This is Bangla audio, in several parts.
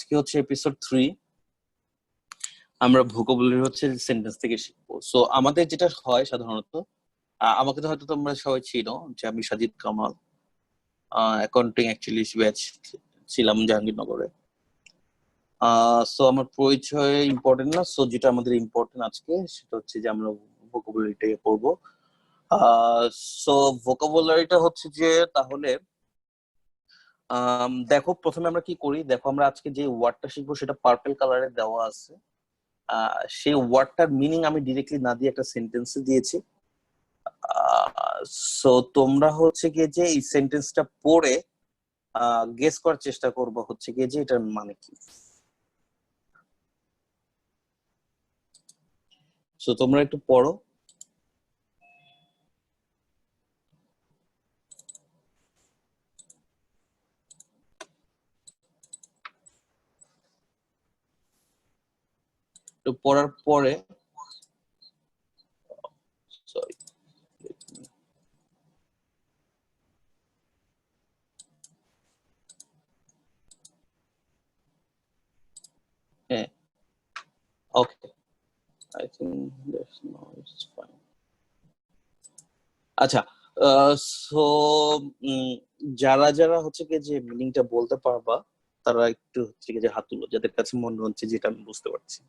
আজকে হচ্ছে এপিসোড 3। আমরা ভোকাবুলারি হচ্ছে সেন্টেন্স থেকে শিখবো। সো আমাদের যেটা হয় সাধারণত, আমাকে তো হয়তো তোমরা সবাই চিনো যে আমি Sajid Kamal, accounting actually batch ছিলাম জাহাঙ্গীরনগরে। সো আমার পরিচয় ইম্পর্টেন্ট না, সো যেটা আমাদের ইম্পর্টেন্ট আজকে সেটা হচ্ছে যে আমরা ভোকাবুলারিটাকে পড়বো। সো ভোকাবুলারিটা হচ্ছে যে তাহলে দেখো প্রথমে আমরা কি করি, দেখো আমরা আজকে যে ওয়ার্ডটা শিখবো সেটা পার্পল কালারে দেওয়া আছে। সেই ওয়ার্ডটার মিনিং আমি ডিরেক্টলি না দিয়ে একটা সেন্টেন্সে দিয়েছি। সো তোমরা হচ্ছে গিয়ে যে এই সেন্টেন্সটা পড়ে গেস করার চেষ্টা করবো হচ্ছে গিয়ে যে এটার মানে কি। সো তোমরা একটু পড়ো। তো পড়ার পরে সরি হ্যাঁ, okay, I think that's now it's fine. আচ্ছা, সো যারা যারা হচ্ছে কি যে মিনিংটা বলতে পারবা তারা একটু হচ্ছে কি যে হাত তুলো, যাদের কাছে মনে হচ্ছে যেটা আমি বুঝতে পারছি।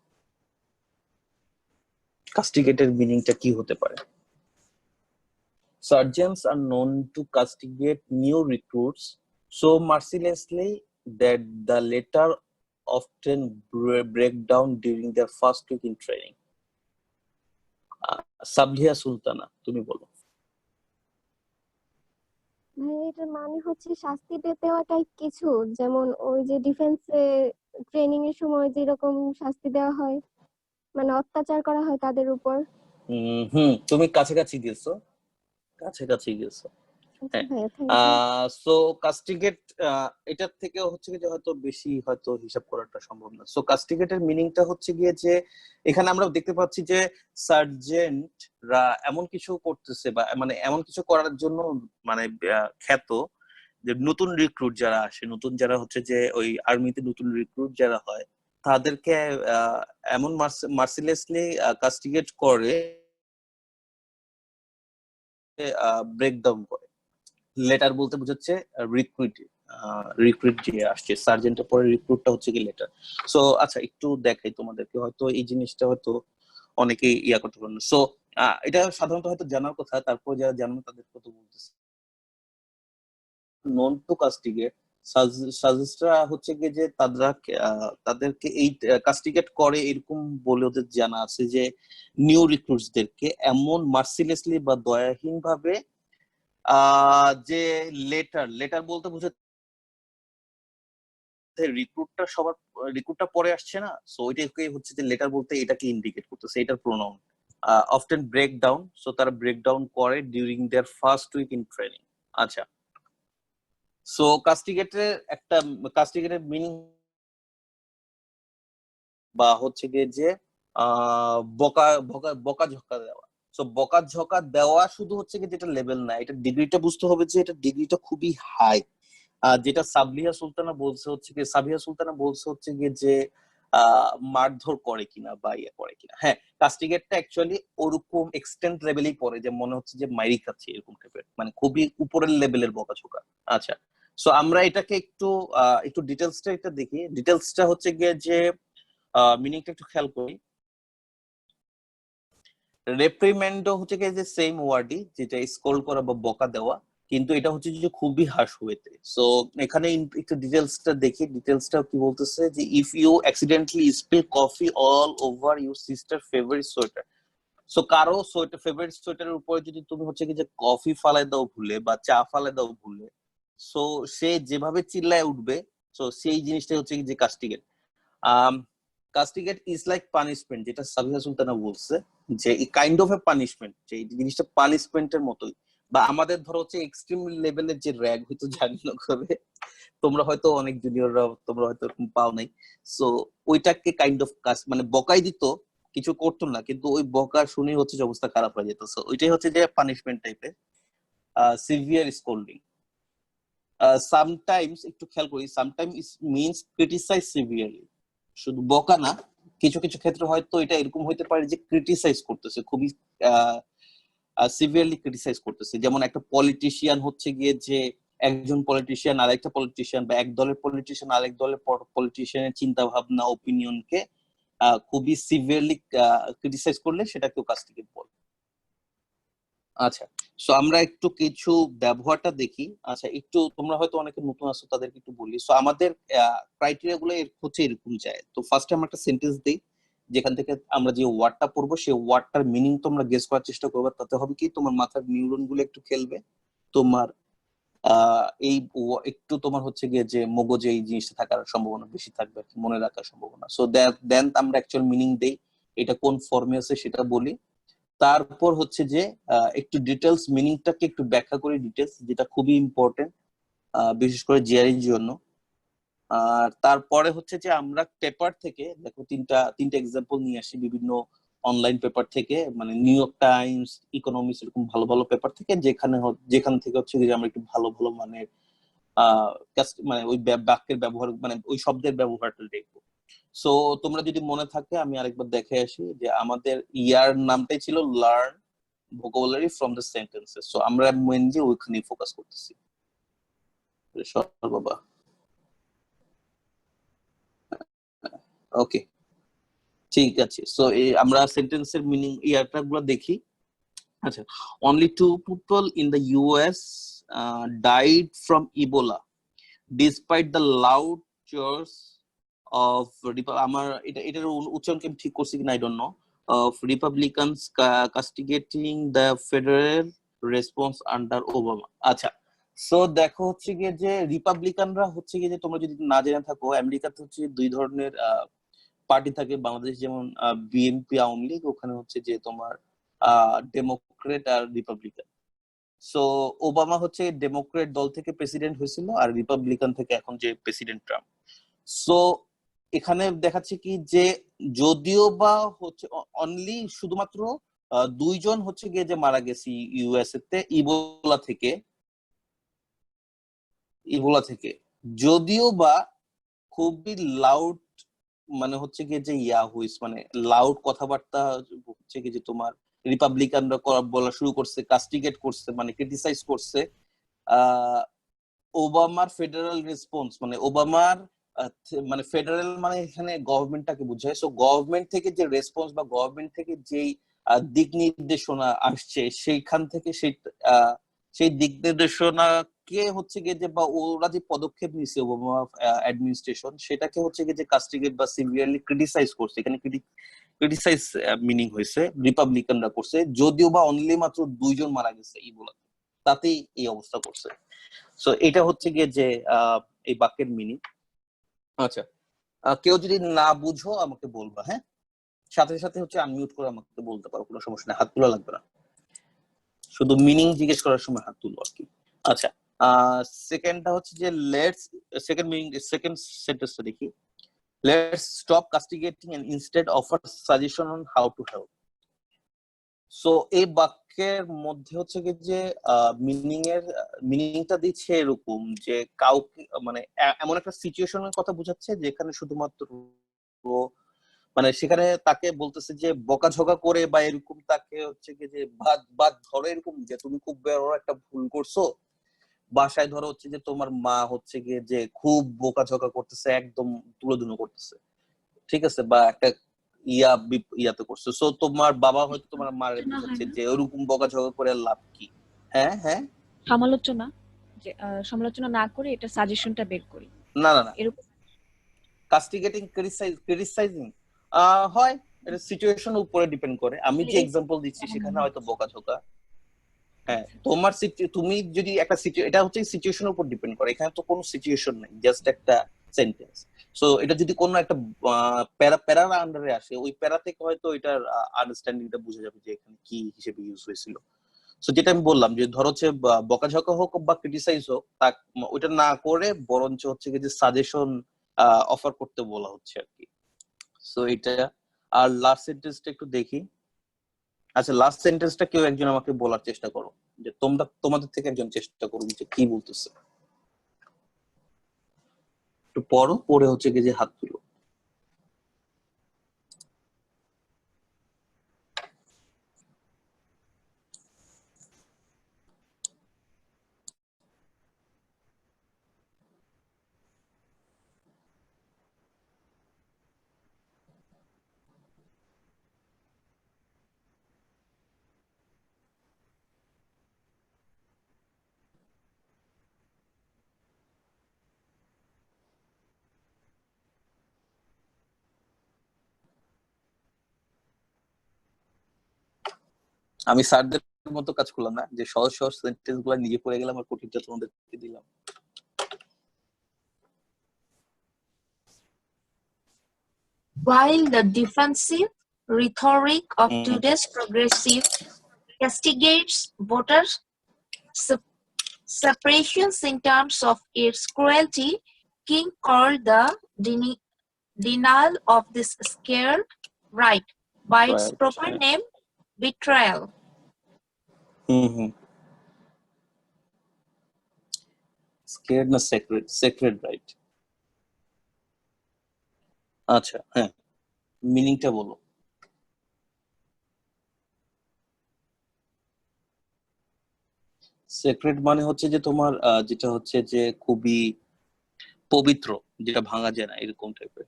কাস্টিগেটের মিনিংটা কি হতে পারে? Sergeants are known to castigate new recruits so mercilessly that the latter often break down during their first week in training. সাবলিয়া Sultana, তুমি বলো। এটার মানে হচ্ছে শাস্তি দেওয়া টাইপ কিছু, যেমন ওই যে ডিফেন্সে ট্রেনিং এর সময় যেরকম শাস্তি দেওয়া হয়, মানে অত্যাচার করা হয় তাদের উপর। তুমি কাছাকাছি গেছো, কাছাকাছি গেছো। আচ্ছা ভাইয়া, থ্যাংক ইউ। সো কাস্টিগেট, এটার থেকে হচ্ছে কি যে হয়তো বেশি হয়তো হিসাব করাটা সম্ভব না। সো কাস্টিগেটের মিনিংটা হচ্ছে গিয়ে যে এখানে আমরা দেখতে পাচ্ছি যে সার্জেন্টরা এমন কিছু করতেছে বা মানে এমন কিছু করার জন্য মানে খ্যাত যে নতুন রিক্রুট যারা আসে, নতুন যারা হচ্ছে যে ওই আর্মিতে নতুন রিক্রুট যারা হয় তাদেরকে এমন মার্সিলেসলি কাস্টিগেট করে, ব্রেকডাউন করে। লেটার বলতে বোঝাচ্ছে রিক্রুট, রিক্রুট যে আসছে সার্জেন্টের পরে রিক্রুটটা হচ্ছে কি লেটার। সো আচ্ছা একটু দেখাই তোমাদেরকে, হয়তো এই জিনিসটা হয়তো অনেকেই ইয়া করতে পারেন। সো এটা সাধারণত হয়তো জানার কথা, তারপর যারা জানেন তাদের কত বলতেছে। নন টু কাস্টিগেট, সাজেস্টরা হচ্ছে কি যে তারা তাদেরকে এই কাস্টিগেট করে এরকম বলে ওদের জানা আছে যে নিউ রিক্রুটসদেরকে এমন মার্সিলেসলি বা দয়াহীন ভাবে যে লেটার লেটার বলতে বোঝাচ্ছে রিক্রুটটা সবার রিক্রুটটা পরে আসছে না, সো ওইটাকে হচ্ছে যে লেটার বলতে এটাকে ইন্ডিকেট করতেছে, এটার pronoun. Often break down, so তারা ব্রেক ডাউন করে during their first week in training. আচ্ছা, সো কাস্টিগেটের একটা কাস্টিগেটের মিনিং বা হচ্ছে গিয়ে যে বকা বকা বকাঝকা দেওয়া। সো বকাঝকা দেওয়া শুধু হচ্ছে কি যেটা লেভেল না, এটা ডিগ্রিটা বুঝতে হবে যে এটা ডিগ্রিটা খুবই হাই। যেটা সাবিহা সুলতানা বলছে হচ্ছে কি, সাবিহা সুলতানা বলছে হচ্ছে গিয়ে যে মারধর করে কিনা বা ইয়ে করে কিনা। হ্যাঁ, কাস্টিগেটটা অ্যাকচুয়ালি ওরকম এক্সটেন্ট লেভেলেই পড়ে যে মনে হচ্ছে যে মাইরি খাচ্ছে এরকম টাইপের, মানে খুবই উপরের লেভেলের বকাঝকা। আচ্ছা, সো আমরা এটাকে একটু একটু ডিটেলসটা এটা দেখি। ডিটেলসটা হচ্ছে গিয়ে যে মিনিংটা একটু খেয়াল করি। রেপ্রিমেন্ডও হচ্ছে গিয়ে যে সেম ওয়ার্ডই, যেটা স্কোল্ড করা বা বকা দেওয়া, কিন্তু এটা হচ্ছে যে খুবই হার্শ ওয়েতে। সো এখানে একটু ডিটেলসটা দেখি। ডিটেলসটা কি বলতেছে যে if you accidentally spill coffee all over your sister favourite sweater. So কারো সোয়েটার ফেভারিট সোয়েটারের উপরে যদি তুমি হচ্ছে কি যে কফি ফালাই দাও ভুলে বা চা ফালাই দাও ভুলে, সো সে যেভাবে চিল্লায় উঠবে, সো সেই জিনিসটাই হচ্ছে কি যে কাস্টিগেট। কাস্টিগেট ইজ লাইক পানিশমেন্ট, যেটা সাবিহা সুলতানা বলছে যে কাইন্ড অফ এ পানিশমেন্ট, যে এই জিনিসটা পানিশমেন্টের মতোই। বা আমাদের ধরো হচ্ছে এক্সট্রিম লেভেলের যে র্যাগ হয়তো জানি না করে, তোমরা হয়তো অনেক জুনিয়ররা তোমরা হয়তো এরকম পাও নাই। সো ওইটাকে কাইন্ড অফ মানে বকাই দিত, কিছু করতো না, কিন্তু ওই বকা শুনে হচ্ছে যে অবস্থা খারাপ হয়ে যেত। সো ওইটাই হচ্ছে যে পানিশমেন্ট টাইপের, সিভিয়ার স্কোল্ডিং। সামটাইমস একটু খেয়াল করি, সামটাইমস মিনস ক্রিটিসাইজ সিভিয়ারলি, শুধু বকা না, কিছু কিছু ক্ষেত্রে হয়তো এটা এরকম হইতে পারে যে ক্রিটিসাইজ করতেছে, খুবই সিভিয়ারলি ক্রিটিসাইজ করতেছে। যেমন একটা পলিটিশিয়ান হচ্ছে গিয়ে যে একজন পলিটিশিয়ান আরেকটা পলিটিশিয়ান, বা এক দলের পলিটিশিয়ান আরেক দলের পলিটিশিয়ানের চিন্তা ভাবনা ওপিনিয়নকে খুবই সিভিয়ারলি ক্রিটিসাইজ করলে সেটাকেও কাস্টিগেট বলে। আচ্ছা, সো আমরা একটু কিছু ব্যবহারটা দেখি। আচ্ছা, একটু তোমরা হয়তো অনেকে নতুন আছো, তাদেরকে একটু বলি। সো আমাদের ক্রাইটেরিয়া গুলো হচ্ছে এরকম যায়। তো ফার্স্টে আমরা একটা সেন্টেন্স দিই, যেখান থেকে আমরা যে ওয়ার্ডটা পড়বো সেই ওয়ার্ডটার মিনিং তোমরা গেস করার চেষ্টা করবে। তাতে হবে কি, তোমার মাথার নিউরন গুলো একটু খেলবে, তোমার একটু তোমার হচ্ছে গিয়ে যে মগজে এই জিনিসটা থাকার সম্ভাবনা বেশি থাকবে, মনে রাখার সম্ভাবনা। সো দেন আমরা অ্যাকচুয়াল মিনিং দেই, এটা কোন ফর্মে আছে সেটা বলি। তারপর হচ্ছে যে একটু ডিটেলস মিনিংটাকে একটু ব্যাখ্যা করি, ডিটেলস, যেটা খুবই ইম্পর্টেন্ট বিশেষ করে জিআরইর জন্য। আর তারপরে হচ্ছে যে আমরা পেপার থেকে দেখো তিনটা এক্সাম্পল নিয়ে আসি বিভিন্ন অনলাইন পেপার থেকে, মানে নিউ ইয়র্ক টাইমস, ইকোনমিক্স, এরকম ভালো ভালো পেপার থেকে, যেখান থেকে হচ্ছে যে আমরা একটু ভালো ভালো মানের মানে ওই বাক্যের ব্যবহার, মানে ওই শব্দের ব্যবহারটা দেখবো। সো তোমরা যদি মনে থাকে, আমি আরেকবার দেখে আসি যে আমাদের ইয়ার নামটাই ছিল learn vocabulary from the sentences. So আমরা মেইনলি ওইখানেই ফোকাস করতেছি। বাবা, ওকে, ঠিক আছে। সো আমরা সেন্টেন্সের মিনিং ইয়ারটা গুলো দেখি। আচ্ছা, only 2 people in the US died from Ebola despite the loud cheers of আমার এটার উচ্চারণ কি ঠিক করছি কিনা I don't know, of Republicans castigating the federal response under Obama. আচ্ছা, সো দেখো হচ্ছে গিয়ে যে রিপাবলিকানরা হচ্ছে গিয়ে যে, তোমরা যদি না জেনে থাকো, আমেরিকাতে হচ্ছে দুই ধরনের পার্টি থাকে। বাংলাদেশ যেমন বিএনপি, আওয়ামী লীগ, ওখানে হচ্ছে যে তোমার ডেমোক্রেট আর রিপাবলিকান। সো ওবামা হচ্ছে ডেমোক্রেট দল থেকে প্রেসিডেন্ট হয়েছিল, আর রিপাবলিকান থেকে এখন যে প্রেসিডেন্ট ট্রাম্প। সো এখানে দেখাচ্ছে কি যে যদিও বা হচ্ছে অনলি শুধুমাত্র 2 জন হচ্ছে গিয়ে যে মারা গেছে ইউএসএ তে ইবোলা থেকে, যদিও বা খুবই লাউড, মানে হচ্ছে গিয়ে যে মানে লাউড কথাবার্তা হচ্ছে কি যে তোমার রিপাবলিকানরা বলা শুরু করছে, কাস্টিগেট করছে, মানে ক্রিটিসাইজ করছে ওবামার ফেডারেল রেসপন্স, মানে ওবামার মানে ফেডারেল মানে এখানে গভর্নমেন্টটাকে বোঝায়। সো গভর্নমেন্ট থেকে যে রেসপন্স বা গভর্নমেন্ট থেকে যেই দিক নির্দেশনা আসছে, সেইখান থেকে সেই দিক নির্দেশনাকে হচ্ছে গিয়ে যে, বা ওরা যে পদক্ষেপ নিছে ওবামা অ্যাডমিনিস্ট্রেশন, সেটাকে হচ্ছে গিয়ে যে কাস্টিগেট বা সিভিয়ারলি ক্রিটিসাইজ করছে। এখানে ক্রিটিসাইজ মিনিং হয়েছে রিপাবলিকানরা করছে, যদিও বা অনলি মাত্র 2 জন মারা গেছে ইবোলা, তাতেই এই অবস্থা করছে। সো এটা হচ্ছে গিয়ে যে এই বাক্যের মিনিং। আচ্ছা, কেউ যদি না বুঝো আমাকে বলবা, হ্যাঁ, সাথে সাথে হচ্ছে আনমিউট করে আমাকে বলতে পারো, কোনো সমস্যা নেই, হাত তোলা লাগবে না, শুধু মিনিং জিজ্ঞেস করার সময় হাত তুলবো আর কি। আচ্ছা, সেকেন্ডটা হচ্ছে যে সেকেন্ড সেন্টেন্সটা দেখি, let's stop castigating and instead offer suggestion on how to help. So এই বাক্যের মধ্যে হচ্ছে কি যে মিনিংটা দিচ্ছে এরকম যে কাউকে, মানে এমন একটা সিচুয়েশনের কথা বোঝাচ্ছে যেখানে শুধুমাত্র মানে সেখানে তাকে বলতেছে যে বকাঝকা করে বা এরকম, তাকে হচ্ছে কি যে বাদ ধরো, এরকম যে তুমি খুব বড় একটা ভুল করছো, বাসায় ধরো হচ্ছে যে তোমার মা হচ্ছে গিয়ে যে খুব বকাঝকা করতেছে, একদম তুলোধুনো করতেছে, ঠিক আছে, বা একটা ইয়াতে করছে। সো তোমার বাবা হয়তো তোমার মারে বুঝাচ্ছে যে ওরকম বকাঝকা করে লাভ কি। হ্যাঁ হ্যাঁ, সমালোচনা না করে এটা সাজেশনটা বের করি, না না না, এরকম কাস্টিগেটিং ক্রিটিসাইজিং হয়, এটা সিচুয়েশনের উপরে ডিপেন্ড করে। আমি যে এক্সাম্পল দিচ্ছি সেখানে হয়তো বকাঝকা, হ্যাঁ, তোমার তুমি যদি একটা এটা হচ্ছে সিচুয়েশনের উপর ডিপেন্ড করে, এখানে তো কোনো সিচুয়েশন নাই, জাস্ট একটা সেন্টেন্স। সো এটা যদি কোনো একটা প্যারার আন্ডারে আসে, ওই প্যারা থেকে হয়তো এটার আন্ডারস্ট্যান্ডিংটা বোঝা যাবে যে এখানে কি হিসেবে ইউজ হয়েছিল। সো যেটা আমি বললাম যে ধরো হচ্ছে বকাঝকা হোক বা ক্রিটিসাইজ হোক, তা ওইটা না করে বরঞ্চ হচ্ছে যে সাজেশন অফার করতে বলা হচ্ছে আর কি। সো এটা, আর লাস্ট সেন্টেন্সটা একটু দেখি। আচ্ছা, লাস্ট সেন্টেন্সটা কেউ একজন আমাকে বলার চেষ্টা করো, যে তোমাদের থেকে একজন চেষ্টা করুন যে কি বলতেছে। একটু পড়ো, পড়ে হচ্ছে কি যে হাত তুলো। আমি স্যারদের মতো কাজ করলাম না, যে সহজ সহজ সেন্টেন্স গুলো নিজে পড়ে গেলাম আর কঠিনটা তোমাদেরকে দিলাম। While the defensive rhetoric of hmm, today's progressive castigates voters' separations in terms of its cruelty, King called the denial of this scared right by its right, proper হ্যাঁ। name, betrayal. হুম। স্কেয়ার্ড না সেক্রেট? Secret, right. আচ্ছা, হ্যাঁ, মিনিংটা বলো। সেক্রেট মানে হচ্ছে যে তোমার যেটা হচ্ছে যে খুবই পবিত্র, যেটা ভাঙা যায় না, এরকম টাইপের,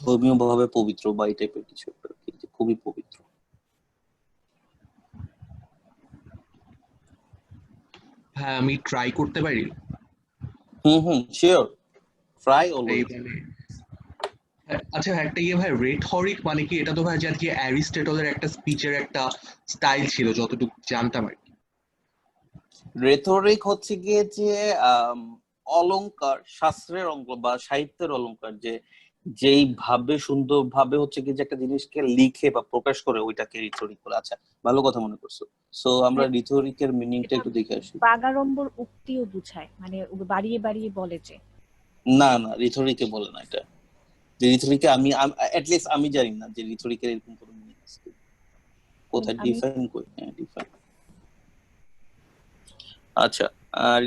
ধর্মীয় ভাবে পবিত্র বা এই টাইপের কিছু একটা, যে খুবই পবিত্র। হ্যাঁ, আমি ট্রাই করতে পারি। শিওর, ট্রাই এই অলওয়েজ। মানে আচ্ছা, একটা ভাই, রেটরিক মানে কি? এটা তো ভাই যে আর কি অ্যারিস্টটলের একটা স্পিচের একটা স্টাইল ছিল যতটুকু জানতাম আর কি। রেথরিক হচ্ছে গিয়ে যে অলংকার, শাস্ত্রের বা সাহিত্যের অলংকার, যে যেই ভাবে সুন্দর ভাবে হচ্ছে কি যে একটা জিনিসকে লিখে বা প্রকাশ করে, ওইটাকে রিথরিক বলে। আচ্ছা, ভালো কথা মনে করছো। সো আমরা রিথরিকের মিনিংটা এটা একটু দেখে আসি। বাগাড়ম্বর উক্তিও বুঝায়, মানে বাড়িয়ে বাড়িয়ে বলে যে। না না, রিথরিকে বলে না এটা। যে রিথরিকে আমি লিস্ট আমি জানি না যে রিথরিকের এরকম কোনো মিনিং আছে কোথায়, আমি ডিফাইন করি। হ্যাঁ, ডিফাইন। আচ্ছা,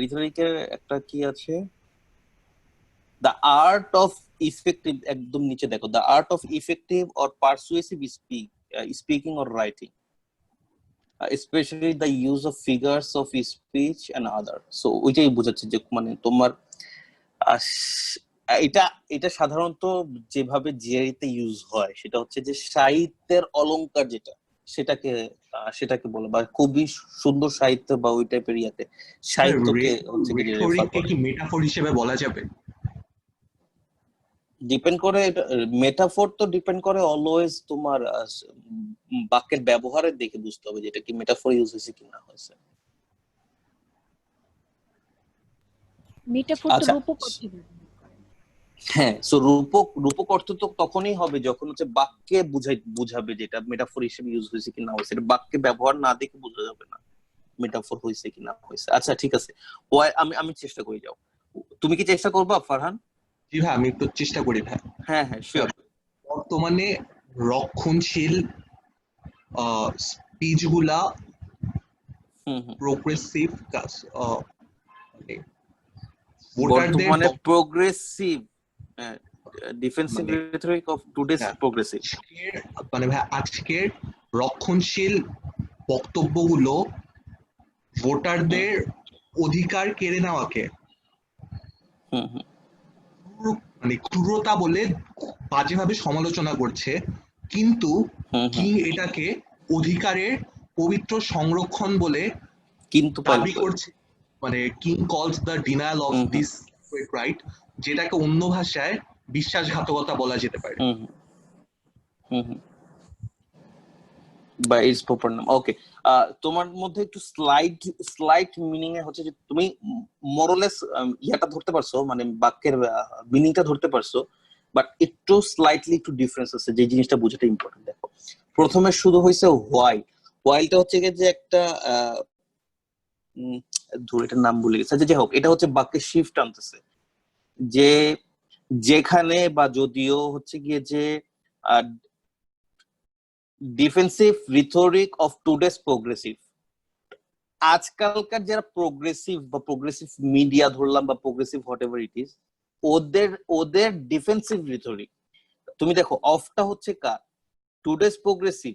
রিথরিকের একটা কি আছে, দ্য আর্ট অফ ইফেক্টিভ, একদম নিচে দেখো, the art of effective or persuasive speaking or writing, especially the use of figures of speech and other. So ওইটাই বোঝাচ্ছে যে মানে তোমার এটা এটা সাধারণত যেভাবে জিআইতে ইউজ হয় সেটা হচ্ছে যে সাহিত্যের অলংকার, যেটা সেটাকে বলে, বা খুবই সুন্দর সাহিত্য বা ওই টাইপের ইয়াতে সাহিত্যকে হচ্ছে কি রেফার রেটরিককে করে। কি মেটাফর হিসেবে বলা যাবে? ডিপেন্ড করে, মেটাফোর তো ডিপেন্ড করে অলওয়েজ তোমার বাক্যের ব্যবহারের দেখে বুঝতে হবে যেটা কি মেটাফোর ইউজ হয়েছে কি না হয়েছে। মেটাফোর তো আচ্ছা, রূপক অর্থে ব্যবহার করে। হ্যাঁ, সো রূপক অর্থ তো তখনই হবে যখন হচ্ছে বাক্যে বুঝাবে যেটা মেটাফোর হিসেবে ইউজ হয়েছে কি না হয়েছে। এটা বাক্যে ব্যবহার না দেখে বোঝা যাবে না মেটাফোর হয়েছে কি না হয়েছে। আচ্ছা, ঠিক আছে, আমি আমি চেষ্টা করে যাও। তুমি কি চেষ্টা করবা ফারহান? জি ভাই, আমি একটু চেষ্টা করি ভাই। হ্যাঁ হ্যাঁ, শিওর। বর্তমানে রক্ষণশীল স্পিচগুলা হুম। প্রোগ্রেসিভ মানে ভোটারদের বর্তমানে প্রোগ্রেসিভ, ডিফেন্সিভ মানে রেটরিক অফ টুডেস হ্যাঁ, প্রোগ্রেসিভ। মানে ভাই আজকের রক্ষণশীল বক্তব্যগুলো ভোটারদের অধিকার কেড়ে নেওয়াকে হুম মানে ক্রূরতা বলে বাজেভাবে সমালোচনা করছে, কিন্তু হুম কিং এটাকে অধিকারের পবিত্র সংরক্ষণ বলে কিন্তু দাবি করছে। মানে কিং কলস the denial of hmm this right, যেটাকে অন্য ভাষায় বিশ্বাসঘাতকতা বলা যেতে পারে। হুম হুম বা ইটস প্রপার নাম। ওকে, তোমার মধ্যে একটু স্লাইট মিনিং এ হচ্ছে যে তুমি মোরলেস ইয়াটা ধরতে পারছো, মানে বাক্যের মিনিংটা ধরতে পারছো, বাট একটু স্লাইটলি একটু ডিফারেন্স আছে, যে জিনিসটা বোঝাটা ইম্পর্টেন্ট। দেখো, প্রথমে শুরু হয়েছে হোয়াইলটা হচ্ছে গিয়ে যে একটা ধর, এটার নাম ভুলে গেছে, যাই হোক, এটা হচ্ছে বাক্যের শিফট আনতেছে, যে যেখানে বা যদিও হচ্ছে গিয়ে যে defensive rhetoric of today's progressive, আজকালকার যারা প্রোগ্রেসিভ বা প্রোগ্রেসিভ মিডিয়া ধরলাম বা progressive whatever it is, ওদের ওদের ডিফেন্সিভ রিটরিক, তুমি দেখো অফটা হচ্ছে কার, today's progressive,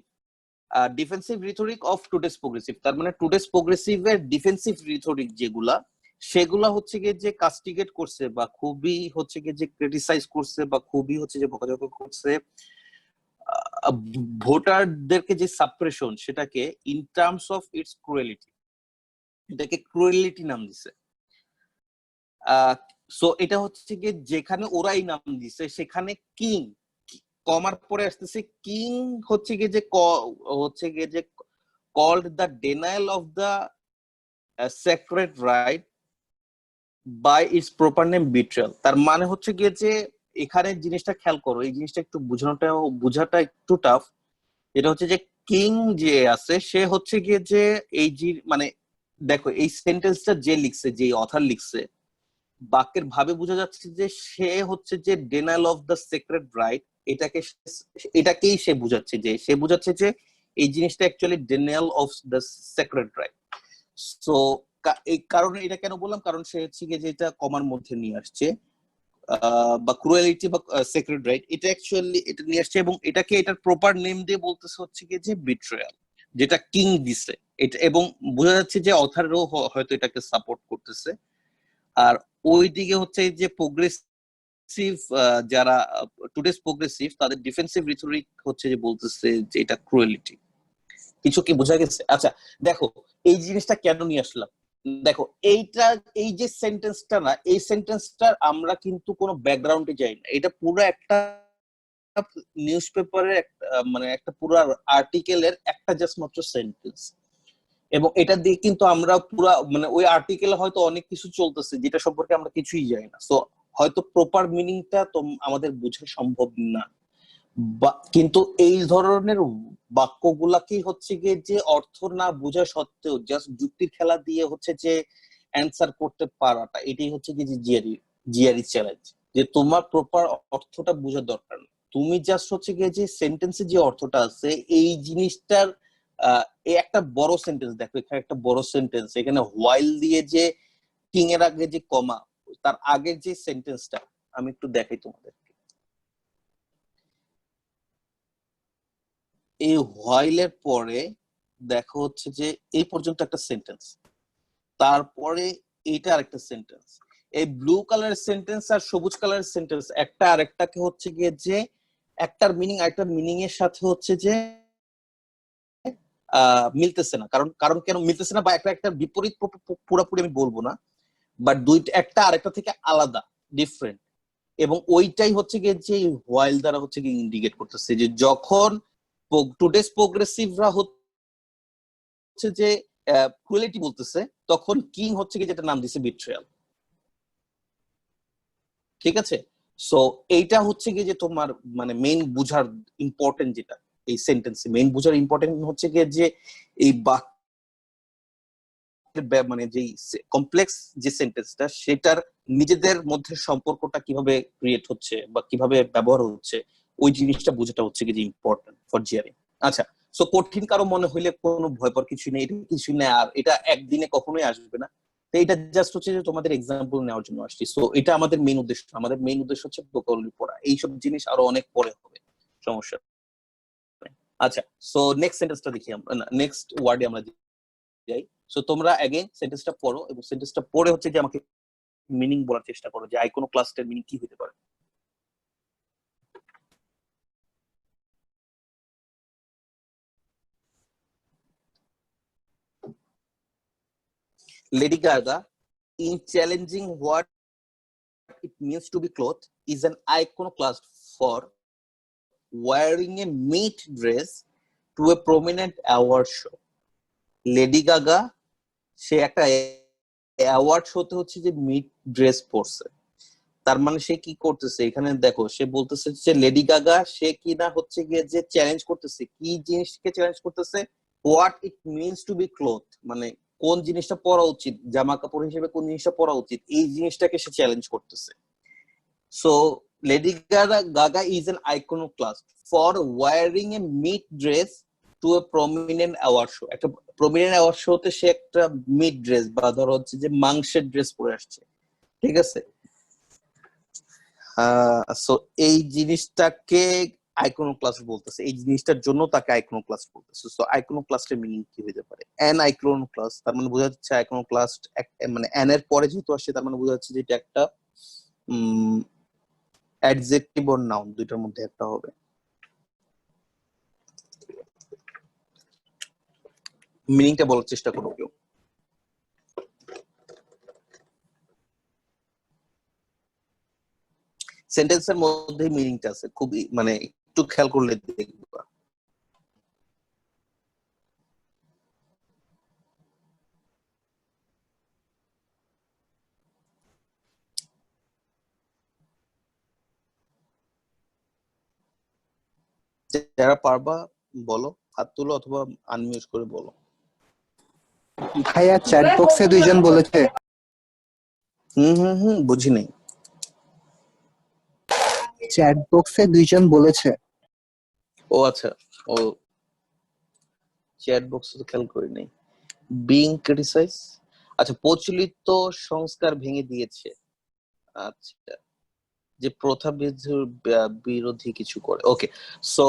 defensive rhetoric of today's progressive. তার মানে টুডেস প্রোগ্রেসিভ এর ডিফেন্সিভ রিথরিক যেগুলা, সেগুলা হচ্ছে গিয়ে যে কাস্টিগেট করছে বা খুবই হচ্ছে গিয়ে যে ক্রিটিসাইজ করছে বা খুবই হচ্ছে যে বকাঝকা করছে ভোটারদেরকে, যে সাপ্রেশন, সেটাকে in terms of its cruelty, এটাকে ক্রুয়েলিটি নাম দিছে। সো এটা হচ্ছে গিয়ে যেখানে ওরাই নাম দিছে সেখানে কিং, কমার পরে আসতেছে কিং, হচ্ছে গিয়ে যে হচ্ছে গিয়ে যে called the denial of the sacred right by its proper name betrayal। তার মানে হচ্ছে গিয়ে যে এখানে জিনিসটা খেয়াল করো, এই জিনিসটা একটু বোঝাটা একটু টাফ। এটা হচ্ছে যে কিং যে আছে সে হচ্ছে গিয়ে যে এই যে মানে দেখো এই সেন্টেন্সটা যে লিখছে, যে অথার লিখছে, বাক্যের ভাবে বোঝা যাচ্ছে যে সে হচ্ছে যে denial of the secret right, এটাকেই সে বুঝাচ্ছে যে এই জিনিসটা actually denial of the secret right. So এই কারণে এটা কেন বললাম, কারণ সে হচ্ছে গিয়ে যেটা কমার মধ্যে নিয়ে আসছে বা ক্রুয়েলিটি বা সেক্রেট রাইট, এটা অ্যাকচুয়ালি এটা নিয়ে আসছে এবং এটাকে এটার প্রপার নেম দিয়ে বলতেছে হচ্ছে গিয়ে যে বিট্রেয়াল, যেটা কিং দিছে এটা, এবং বোঝা যাচ্ছে যে অথারও হয়তো এটাকে সাপোর্ট করতেছে। আর ওইদিকে হচ্ছে যে প্রোগ্রেসিভ যারা টুডেস প্রোগ্রেসিভ, তাদের ডিফেন্সিভ রিথরিক হচ্ছে যে বলতেছে যে এটা ক্রুয়েলিটি। কিছু কি বোঝা গেছে? আচ্ছা দেখো এই জিনিসটা কেন নিয়ে আসলাম, দেখো এইটা, এই যে সেন্টেন্সটা না, এই সেন্টেন্সটার আমরা কিন্তু কোনো ব্যাকগ্রাউন্ডে যাই না, এটা পুরো একটা নিউজ পেপারের মানে একটা পুরো আর্টিকেলের একটা জাস্ট মাত্র সেন্টেন্স, এবং এটা দিয়ে কিন্তু আমরা পুরো মানে ওই আর্টিকেলে হয়তো অনেক কিছু চলতেছে যেটা সম্পর্কে আমরা কিছুই জানি না, সো হয়তো প্রপার মিনিংটা তো আমাদের বোঝা সম্ভব না। কিন্তু এই ধরনের বাক্যগুলাকেই হচ্ছে গিয়ে যে অর্থ না বোঝা সত্ত্বেও জাস্ট যুক্তির খেলা দিয়ে হচ্ছে যে অ্যান্সার করতে পারাটা, এটাই হচ্ছে কি যে জিআরই চ্যালেঞ্জ, যে তোমার প্রপার অর্থটা বোঝার দরকার না, তুমি জাস্ট হচ্ছে গিয়ে যে সেন্টেন্সে যে অর্থটা আছে এই জিনিসটার এই একটা বড় সেন্টেন্স, দেখো এখানে একটা বড় সেন্টেন্স, এখানে হোয়াইল দিয়ে যে কিং এর আগে যে কমা, তার আগের যে সেন্টেন্সটা আমি একটু দেখাই তোমাদের। এই হোয়াইলের পরে দেখো হচ্ছে যে এই পর্যন্ত একটা সেন্টেন্স, তারপরে এইটা আরেকটা সেন্টেন্স, এই ব্লু কালারের সেন্টেন্স আর সবুজ কালারের সেন্টেন্স একটা আরেকটাকে হচ্ছে গিয়ে যে একটার মিনিং আরেকটার মিনিং এর সাথে হচ্ছে যে মিলতেছে না। কারণ কারণ কেন মিলতেছে না, বা একটা একটা বিপরীত পুরোপুরি আমি বলবো না, বাট দুইটা একটা আরেকটা থেকে আলাদা, ডিফারেন্ট, এবং ওইটাই হচ্ছে গিয়ে যে হোয়াইল দ্বারা হচ্ছে গিয়ে ইন্ডিকেট করতেছে যে যখন টুডেস প্রোগ্রেসিভরা হচ্ছে যে ক্রুয়েলিটি বলতেছে, তখন কিং হচ্ছে কি যেটা নাম দিছে বিট্রেয়াল। ঠিক আছে, সো এইটা হচ্ছে কি যে তোমার মানে মেইন বুঝার ইম্পর্টেন্ট, যেটা এই সেন্টেন্সে মেইন বুঝার ইম্পর্টেন্ট হচ্ছে কি যে এই মানে যে কমপ্লেক্স যে সেন্টেন্সটা, সেটার নিজেদের মধ্যে সম্পর্কটা কিভাবে ক্রিয়েট হচ্ছে বা কিভাবে ব্যবহার হচ্ছে, ওই জিনিসটা বোঝাটা হচ্ছে কি যে ইম্পর্টেন্ট ফর জিআরই। আচ্ছা, সো কঠিন কারো মনে হইলে কোনো ভয় পাওয়ার কিছু নেই, এটা কিছুই নেই, আর এটা একদিনে কখনোই আসবে না। তো এটা জাস্ট হচ্ছে যে তোমাদের এক্সাম্পল নেওয়ার জন্য আসছি। সো এটা আমাদের মেইন উদ্দেশ্য, আমাদের মেইন উদ্দেশ্য হচ্ছে ভোকাবুলারি পড়া, এইসব জিনিস আরো অনেক পরে হবে, সমস্যা নেই। আচ্ছা, সো নেক্সট সেন্টেন্সটা দেখি আমরা, নেক্সট ওয়ার্ডে আমরা যাই। সো তোমরা अगेन সেন্টেন্সটা পড়ো এবং সেন্টেন্সটা পড়ে হচ্ছে যে আমাকে মিনিং বলার চেষ্টা করো যে আইকোনোক্লাস্টের মিনিং কি হতে পারে। Lady Gaga, in challenging what it means to be clothed, is an iconoclast for wearing a meat dress to a prominent award show. Lady Gaga সে একটা অ্যাওয়ার্ড শোতে হচ্ছে যে মিট ড্রেস পরছে, তার মানে সে কি করতেছে এখানে দেখো, সে বলতেছে যে লেডি গাগা সে কিনা হচ্ছে গিয়ে যে চ্যালেঞ্জ করতেছে, কি জিনিসকে চ্যালেঞ্জ করতেছে, what it means to be cloth, মানে কোন জিনিসটা পরা উচিত, জামা কাপড় হিসেবে কোন জিনিসটা পরা উচিত, এই জিনিসটাকে সে চ্যালেঞ্জ করতেছে। So Lady Gaga is an iconoclast for wearing a meat dress to a prominent award show, একটা প্রমিনেন্ট অ্যাওয়ার্ড শোতে সে একটা মিড ড্রেস বা ধরো হচ্ছে যে মাংসের ড্রেস পরে আসছে, ঠিক আছে? সো এই জিনিসটাকে আইকনোক্লাস্ট বলতেছে, এই জিনিসটার জন্য তাকে আইকনোক্লাস্ট বলতেছে। সো আইকনোক্লাস্টের মিনিং কি হতে পারে? অ্যান আইকনোক্লাস্ট, তার মানে বোঝা যাচ্ছে আইকনোক্লাস্ট মানে অ্যান এর পরে যেহেতু আসছে তার মানে বোঝা যাচ্ছে যে এটা একটা অ্যাডজেক্টিভ অর নাউন, দুইটার মধ্যে একটা হবে। মিনিংটা বলার চেষ্টা করো কেউ। সেন্টেন্সের মধ্যে মিনিংটা আছে, খুবই মানে একটু খেয়াল করলে দেখবা। যারা পারবা বলো, হাত তুলো অথবা আনমিউট করে বলো। ভাইয়া চ্যাট বক্সে 2 জন বলেছে। বুঝি নাই। চ্যাট বক্সে 2 জন বলেছে। ও আচ্ছা, ও চ্যাট বক্সে তো খেয়াল করি নাই। বিং ক্রিটিসাইজ, আচ্ছা প্রচলিত সংস্কার ভেঙে দিয়েছে, আচ্ছা যে প্রথা বিরোধী কিছু করে। ওকে, সো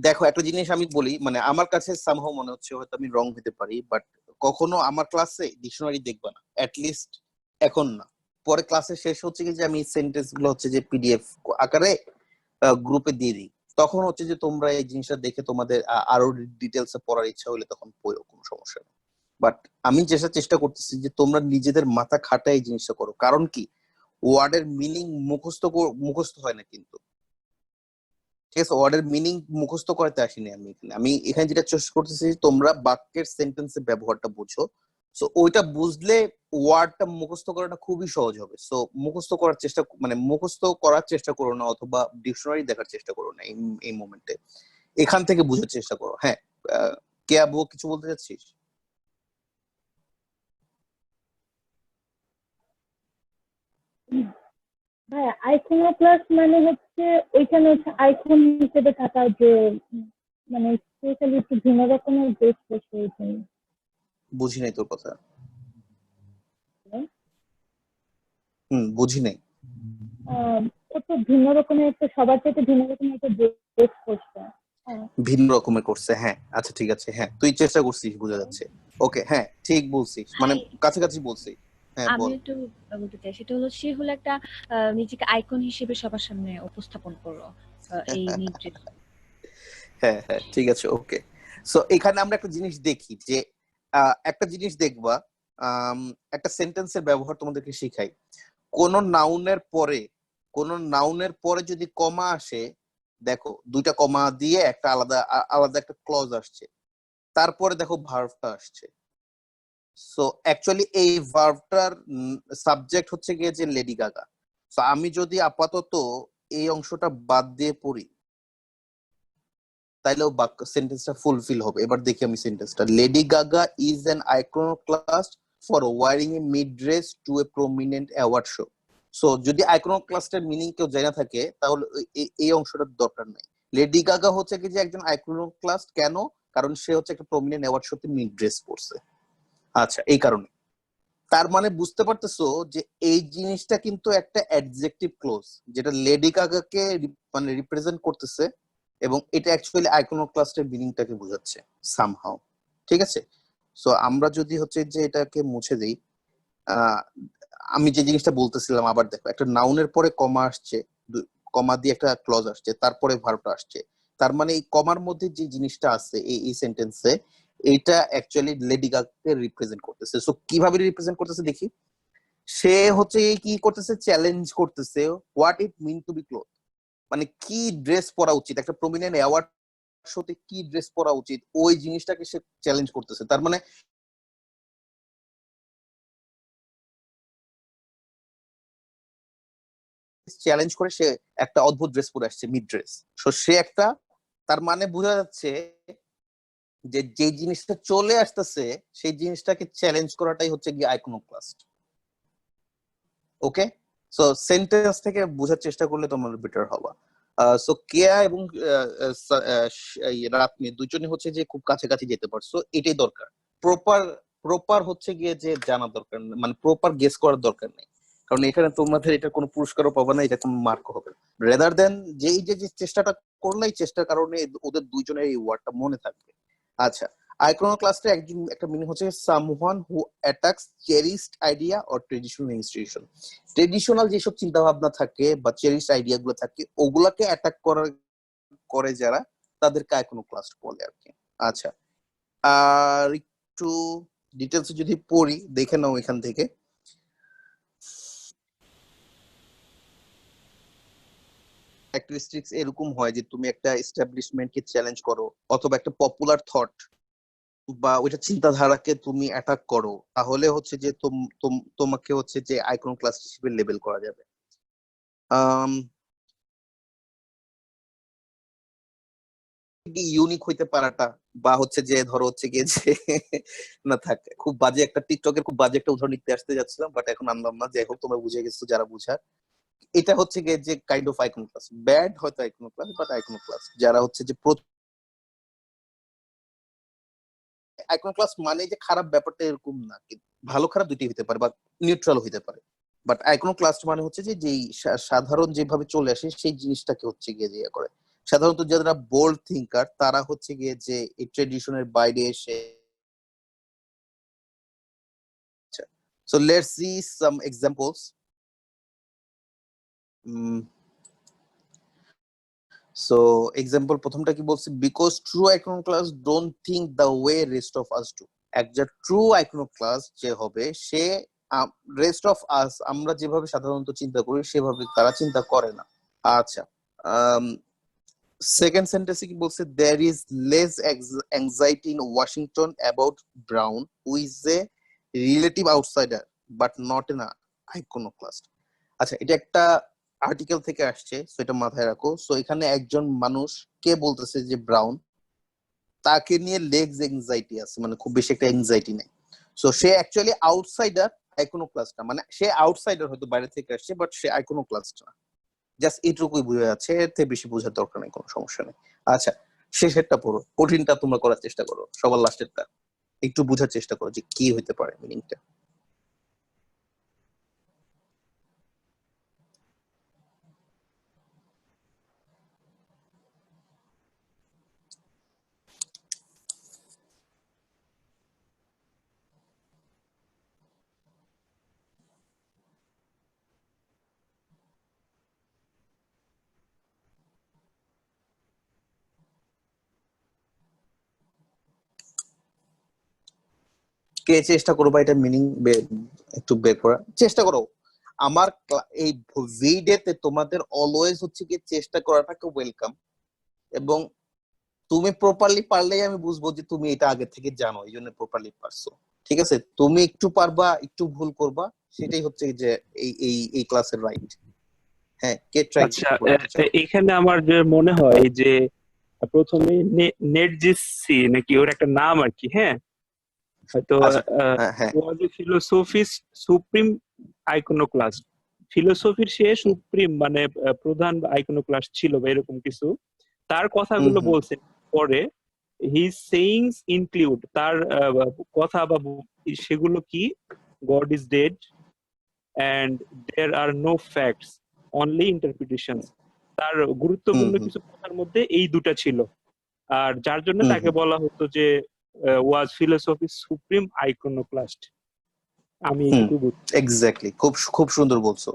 দেখো একটা জিনিস আমি বলি, মানে আমার কাছে সামহাও মনে হচ্ছে, হয়তো আমি রং হতে পারি, বাট কখনো আমার ক্লাসে ডিকশনারি দেখবা না, লিস্ট এখন না, পরে ক্লাসে শেষ হচ্ছে কি যে আমি সেন্টেন্স গুলো হচ্ছে যে পিডিএফ আকারে গ্রুপে দিয়ে দিই, তখন হচ্ছে যে তোমরা এই জিনিসটা দেখে তোমাদের আরো ডিটেলস পড়ার ইচ্ছা হলে তখন পড়ো, কোনো সমস্যা নেই। বাট আমি যেটা চেষ্টা করতেছি যে তোমরা নিজেদের মাথা খাটায় এই জিনিসটা করো, কারণ কি ওয়ার্ডের মিনিং মুখস্থ হয় না কিন্তু, ঠিক আছে? ওয়ার্ডের মিনিং মুখস্থ করতে আসিনি আমি এখানে, আমি এখানে যেটা চেষ্টা করতেছি তোমরা বাক্যের সেন্টেন্সের ব্যবহারটা বুঝো। সো ওইটা বুঝলে ওয়ার্ডটা মুখস্থ করাটা খুবই সহজ হবে। সো মুখস্থ করার চেষ্টা, মানে মুখস্থ করার চেষ্টা করো না, অথবা ডিকশনারি দেখার চেষ্টা করো না এই মোমেন্টে, এখান থেকে বুঝার চেষ্টা করো। হ্যাঁ, কে আবু কিছু বলতে চাচ্ছিস? হ্যাঁ, আইকনোক্লাস্ট মানে হচ্ছে ওইখানে হচ্ছে আইকন হিসেবে থাকা, যে মানে স্পেশালি একটু ভিন্ন রকমের ড্রেস পরছে ওইখানে। বুঝি নাই তোর কথা। বুঝি নাই। একটু ভিন্ন রকমের, একটা সবার থেকে ভিন্ন রকমের একটা ড্রেস পরছে। ভিন্ন রকমের করছে, হ্যাঁ আচ্ছা ঠিক আছে, হ্যাঁ তুই চেষ্টা করছিস, বোঝা যাচ্ছে। ওকে, হ্যাঁ ঠিক বলছিস, মানে কাছাকাছি বলছিস। হ্যাঁ আমি বল। একটু বলতে চাই, সেটা হলো সে হলো একটা নিজেকে আইকন হিসেবে সবার সামনে উপস্থাপন করলো এই নির্দেশ। হ্যাঁ হ্যাঁ ঠিক আছে, ওকে। সো এখানে আমরা একটা জিনিস দেখি যে একটা জিনিস দেখবা, একটা সেন্টেন্সের ব্যবহার তোমাদেরকে শিখাই। কোন নাউনের পরে যদি কমা আসে, দেখো দুইটা কমা দিয়ে একটা আলাদা আলাদা একটা ক্লজ আসছে, তারপরে দেখো ভার্বটা আসছে। সো অ্যাকচুয়ালি এই ভার্বটার সাবজেক্ট হচ্ছে গিয়ে যে লেডি গাগা। সো আমি যদি আপাতত এই অংশটা বাদ দিয়ে পড়ি, তাইলেও বাক্য সেন্টেন্সটা ফুলফিল হবে। এবার দেখি আমি সেন্টেন্সটা, Lady Gaga is an iconoclast for wearing a meat dress to a prominent award show. So যদি আইকনোক্লাস্টের মিনিং কেউ জানা থাকে তাহলে এই অংশটার দরকার নাই। লেডি গাগা হচ্ছে কি যে একজন আইকনোক্লাস্ট, কেন? কারণ সে হচ্ছে একটা প্রমিনেন্ট অ্যাওয়ার্ড শোতে মিড ড্রেস পরছে। আচ্ছা, এই কারণে। তার মানে বুঝতে পারতেছো যে এই জিনিসটা কিন্তু একটা অ্যাডজেক্টিভ ক্লোজ, যেটা লেডি গাগাকে মানে রিপ্রেজেন্ট করতেছে, এবং এটা অ্যাকচুয়ালি আইকনোক্লাস্টের মিনিংটাকে বোঝাচ্ছে সামহাউ, ঠিক আছে? সো আমরা যদি হচ্ছে যে এটাকে মুছে দেই, আমি যে জিনিসটা বলতেছিলাম আবার দেখো, একটা নাউনের পরে কমা আসছে, কমা দিয়ে একটা ক্লজ আসছে, তারপরে ভার্বটা আসছে, তার মানে এই কমার মধ্যে যে জিনিসটা আছে এই সেন্টেন্সে, এটা অ্যাকচুয়ালি লেডি গাগাকে রিপ্রেজেন্ট করতেছে। সো কিভাবে রিপ্রেজেন্ট করতেছে দেখি। সে হচ্ছে কি করতেছে, চ্যালেঞ্জ করতেছে what it mean to be cloth, মানে কি ড্রেস পরা উচিত, একটা প্রমিনেন্ট অ্যাওয়ার্ড শোতে কি ড্রেস পরা উচিত, ওই জিনিসটাকে সে চ্যালেঞ্জ করতেছে। তার মানে চ্যালেঞ্জ করে সে একটা অদ্ভুত ড্রেস পরে আসছে, মিড ড্রেস। সো সে একটা, তার মানে বোঝা যাচ্ছে যে যে জিনিসটা চলে আসতেছে সেই জিনিসটাকে চ্যালেঞ্জ করাটাই হচ্ছে গিয়ে আইকনোক্লাস্ট। ওকে, সো সেন্টেন্স থেকে বোঝার চেষ্টা করলে তোমরা বেটার হবা। সো কেয়া এবং রাতমি দুজনে হচ্ছে যে খুব কাছাকাছি যেতে পারছো, এটাই দরকার। প্রপার প্রপার হচ্ছে গিয়ে যে জানা দরকার নেই, মানে প্রপার গেস করার দরকার নেই, কারণ এখানে তোমাদের এটা কোনো পুরস্কারও পাবে না, এটা কোনো মার্ক হবে না। রেদার দেন যে এই যে চেষ্টাটা করলে, এই চেষ্টার কারণে ওদের দুইজনের এই ওয়ার্ডটা মনে থাকবে। আচ্ছা, আইকনোক্লাস্টে একটা মিনিং হচ্ছে someone who attacks cherished idea or traditional institution. Traditional যেসব চিন্তা ভাবনা থাকে বা চেরিশড আইডিয়া গুলো থাকে, ওগুলাকে অ্যাটাক করে যারা, তাদেরকে আইকনোক্লাস্ট বলে আর কি। আচ্ছা, আর একটু ডিটেলস যদি পড়ি, দেখে নাও এখান থেকে। ক্যারেক্টারিস্টিক্স এরকম হয় যে তুমি একটা এস্টাবলিশমেন্টকে চ্যালেঞ্জ করো, অথবা একটা পপুলার থট বা ওইটা চিন্তাধারাকে তুমি অ্যাটাক করো, তাহলে হচ্ছে যে তোমাকে হচ্ছে যে আইকনোক্লাস্ট হিসেবে লেবেল করা যাবে। ইউনিক হইতে পারাটা, বা হচ্ছে যে ধরো হচ্ছে গিয়ে যে না থাকে, খুব বাজে একটা টিকটকের খুব বাজে একটা উদাহরণ নিতে আসতে যাচ্ছিলাম, বাট এখন আনলাম না, যাই হোক তোমরা বুঝে গেছো যারা বুঝার। এটা হচ্ছে গিয়ে যে কাইন্ড অফ আইকনোক্লাস, ব্যাড হয়তো আইকনোক্লাস, বাট আইকনোক্লাস যারা হচ্ছে যে আইকনোক্লাস মানে যে খারাপ ব্যাপারটা এরকম না, কিন্তু ভালো খারাপ দুইটাই হতে পারে, বা নিউট্রাল হতে পারে। বাট আইকনোক্লাস্ট মানে হচ্ছে যে যেই সাধারণ যেভাবে চলে আসে সেই জিনিসটাকে হচ্ছে গিয়ে যে করে। সাধারণত যারা বোল্ড থিঙ্কার, তারা হচ্ছে গিয়ে যে এই ট্রেডিশনের বাইরে এসে। So let's see some examples. So example প্রথমটা কি বলছে, because true iconoclasts don't think the way rest of us do. একটা ট্রু আইকনোক্লাস যে হবে, সে রেস্ট অফ আস, আমরা যেভাবে সাধারণত চিন্তা করি সেভাবে তারা চিন্তা করে না। আচ্ছা, সেকেন্ড সেন্টেন্সে কি বলছে, there is less anxiety in Washington about Brown who is a relative outsider but not an iconoclast. আচ্ছা, এটা একটা আর্টিকেল থেকে আসছে, সো এটা মাথায় রাখো। সো এখানে একজন মানুষ কে বলতেছে যে ব্রাউন, তাকে নিয়ে লেগস এংজাইটি আছে, মানে খুব বেশি একটা এংজাইটি নেই। সো সে অ্যাকচুয়ালি আউটসাইডার, আইকনোক্লাস্ট না, মানে সে আউটসাইডার হয়তো বাইরে থেকে আসছে, বাট সে আইকনোক্লাস্ট না। জাস্ট এইটুকুই বোঝা যাচ্ছে, এর থেকে বেশি বোঝার দরকার নেই, কোনো সমস্যা নেই। আচ্ছা, শেষেরটা পড়ো, কঠিনটা তোমরা করার চেষ্টা করো, সবার লাস্টেরটা একটু বোঝার চেষ্টা করো যে কি হইতে পারে মিনিংটা। কে চেষ্টা করো বা এটা মিনিং একটু বের করার চেষ্টা করো। আমার এই ভিডিওতে তোমাদের অলওয়েজ হচ্ছে কি চেষ্টা করাটাকে ওয়েলকাম, এবং তুমি প্রপারলি পারলেই আমি বুঝবো যে তুমি এটা আগে থেকে জানো, এই জন্য প্রপারলি পারছো। ঠিক আছে, তুমি একটু পারবা, একটু ভুল করবা, সেটাই হচ্ছে যে এই এই এই ক্লাসের রাইট। হ্যাঁ, কে ট্রাই আচ্ছা, করতে চাও? এখানে আমার যে মনে হয় যে প্রথমে নেটজিসি নাকি ওর একটা নাম আর কি, হ্যাঁ, হয়তো আচ্ছা, হ্যাঁ, ওয়াজ এ ফিলোসফিস সুপ্রিম আইকনোক্লাস্ট। ফিলোসফির সে সুপ্রিম মানে প্রধান আইকনোক্লাস্ট ছিল বা এরকম কিছু, তার কথাগুলো বলছেন। পরে হিজ সেইংস ইনক্লুড, তার কথা বা সেগুলো কি, god is dead and there are no facts, only interpretations। তার গুরুত্বপূর্ণ কিছু কথার মধ্যে এই দুটা ছিল, আর যার জন্য তাকে বলা হতো যে ওয়াজ ফিলোসফি সুপ্রিম আইকনোক্লাস্ট। আমি এইটুকু বুঝছি। এক্স্যাক্টলি, খুব খুব সুন্দর বলছো,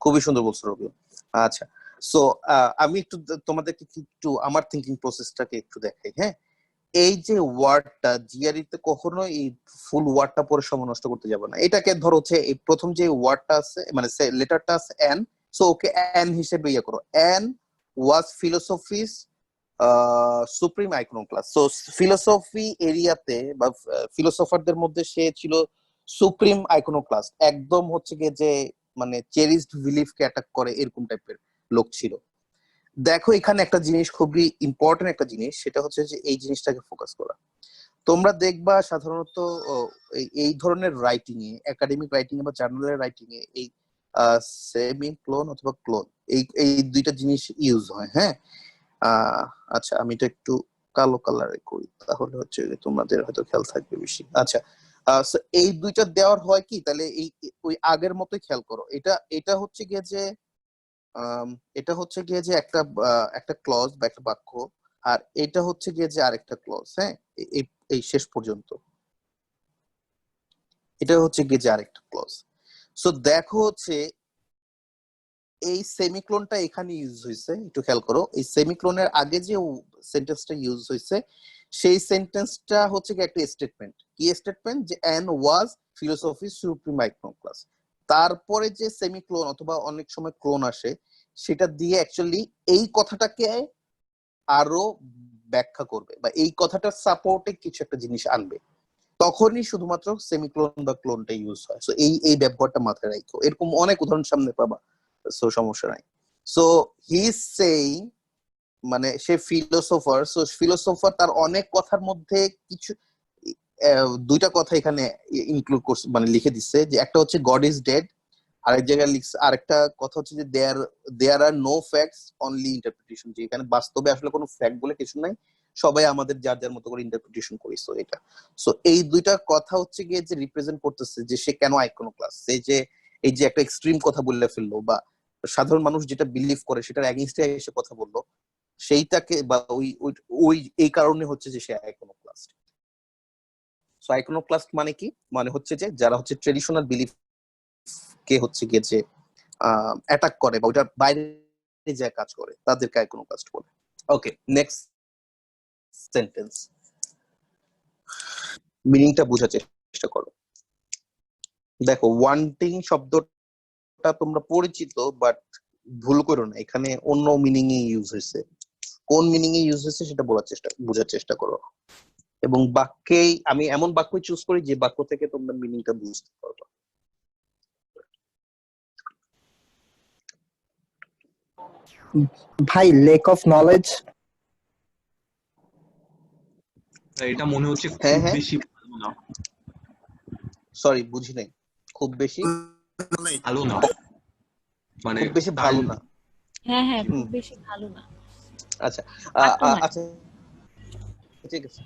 খুবই সুন্দর বলছো রবি। আচ্ছা, সো আমি একটু তোমাদেরকে একটু আমার থিঙ্কিং প্রসেসটাকে একটু দেখাই। হ্যাঁ, এই যে ওয়ার্ডটা জিআরইতে কখনো এই ফুল ওয়ার্ডটা পরে সময় নষ্ট করতে যাবে না। এটাকে ধরো হচ্ছে এই প্রথম যে ওয়ার্ডটা আছে, মানে লেটারটা আছে এন, সো ওকে এন হিসেবে ইয়ে করো। এন ওয়াজ ফিলোসফিস সুপ্রিম আইকনোক্লাস। সো ফিলোসফি এরিয়াতে বা ফিলোসফারদের মধ্যে সে ছিল সুপ্রিম আইকনোক্লাস, একদম হচ্ছে গিয়ে যে মানে চেরিশড বিলিফকে অ্যাটাক করে এরকম টাইপের লোক ছিল। দেখো এখানে একটা জিনিস খুবই ইম্পর্টেন্ট একটা জিনিস, সেটা হচ্ছে যে এই জিনিসটাকে ফোকাস করা। তোমরা দেখবা সাধারণত এই ধরনের রাইটিং এ, একাডেমিক রাইটিং এ বা জার্নালের রাইটিং এ, এই সেমিক্লোন অথবা ক্লোন, এই দুইটা জিনিস ইউজ হয়। হ্যাঁ, আচ্ছা আমি এটা একটু কালো কালারে করি, তাহলে হচ্ছে যে তোমাদের হয়তো খেয়াল থাকবে বেশি। আচ্ছা, so এই দুইটা দেওয়ার হয় কি, তাহলে এই ওই আগের মতোই খেয়াল করো। এটা হচ্ছে গিয়ে যে এটা হচ্ছে গিয়ে যে একটা ক্লজ বা একটা বাক্য, আর এটা হচ্ছে গিয়ে যে আরেকটা ক্লজ। হ্যাঁ, এই এই শেষ পর্যন্ত এটা হচ্ছে গিয়ে যে আরেকটা ক্লজ। সো দেখো হচ্ছে এই সেমিক্লোনটা এখানে ইউজ হয়েছে, একটু খেয়াল করো। এই সেমিক্লোনের আগে যে সেন্টেন্সটা ইউজ হয়েছে, সেই সেন্টেন্সটা হচ্ছে কি একটা স্টেটমেন্ট। কি স্টেটমেন্ট? যে an was philosophy supreme icon class. তারপরে যে সেমিক্লোন অথবা অনেক সময় ক্লোন আসে, সেটা দিয়ে অ্যাকচুয়ালি এই কথাটাকে আরো ব্যাখ্যা করবে বা এই কথাটার সাপোর্টে কিছু একটা জিনিস আনবে, তখনই শুধুমাত্র সেমিক্লোন বা ক্লোনটা ইউজ হয়। সো এই ব্যবহারটা মাথায় রাখো, এরকম অনেক উদাহরণ সামনে পাবা। সো সমস্যা নাই। সো হি ইজ সেইং, মানে সে ফিলোসোফার, সো ফিলোসোফার তার অনেক কথার মধ্যে কিছু দুইটা কথা এখানে ইনক্লুড করছে, মানে লিখে দিচ্ছে। যে একটা হচ্ছে গড ইজ ডেড, আরেক জায়গায় লিখছে আরেকটা কথা হচ্ছে যে দেয়ার আর নো ফ্যাক্টস অনলি ইন্টারপ্রিটেশন, যে এখানে বাস্তবে আসলে কোনো ফ্যাক্ট বলে কিছু নাই, সবাই আমাদের যার যার মতো করে ইন্টারপ্রিটেশন করি। সো এটা, সো এই দুইটা কথা হচ্ছে গিয়ে যে রিপ্রেজেন্ট করতেছে যে সে কেন আইকনোক্লাস। এই যে একটা এক্সট্রিম কথা বললে ফেললো, বা সাধারণ মানুষ যেটা বিলিভ করে সেটার এগেইনস্টে এসে কথা বললো, সেইটাকে বা ওই ওই ওই এই কারণে হচ্ছে যে সে আইকনোক্লাস্ট। সো আইকনোক্লাস্ট মানে কি? মানে হচ্ছে যে যারা হচ্ছে ট্রেডিশনাল বিলিফ কে হচ্ছে গিয়ে যে অ্যাটাক করে বা ওইটার বাইরে যে কাজ করে, তাদেরকে আইকনোক্লাস্ট বলে। ওকে, নেক্সট সেন্টেন্স, মিনিংটা বোঝার চেষ্টা করো। দেখো, ওয়ান্টিং শব্দটা তোমরা পরিচিত, বাট ভুল করো না, এখানে অন্য মিনিং এ ইউজ হয়েছে। কোন মিনিং এ ইউজ হয়েছে সেটা বোঝার চেষ্টা করো। এবং বাক্যেই আমি এমন বাক্য চুজ করি যে বাক্য থেকে তোমরা মিনিংটা বুঝতে পারবে। ভাই, লেক অফ নলেজ। এটা মনে হচ্ছে হ্যাঁ খুব হ্যাঁ, বেশি ভালো না। সরি বুঝি নাই। খুব বেশি ভালো না, মানে খুব বেশি তার ভালো না। হ্যাঁ হ্যাঁ, খুব হুম, বেশি ভালো না, আচ্ছা পারতো না। আচ্ছা, ঠিক আছে।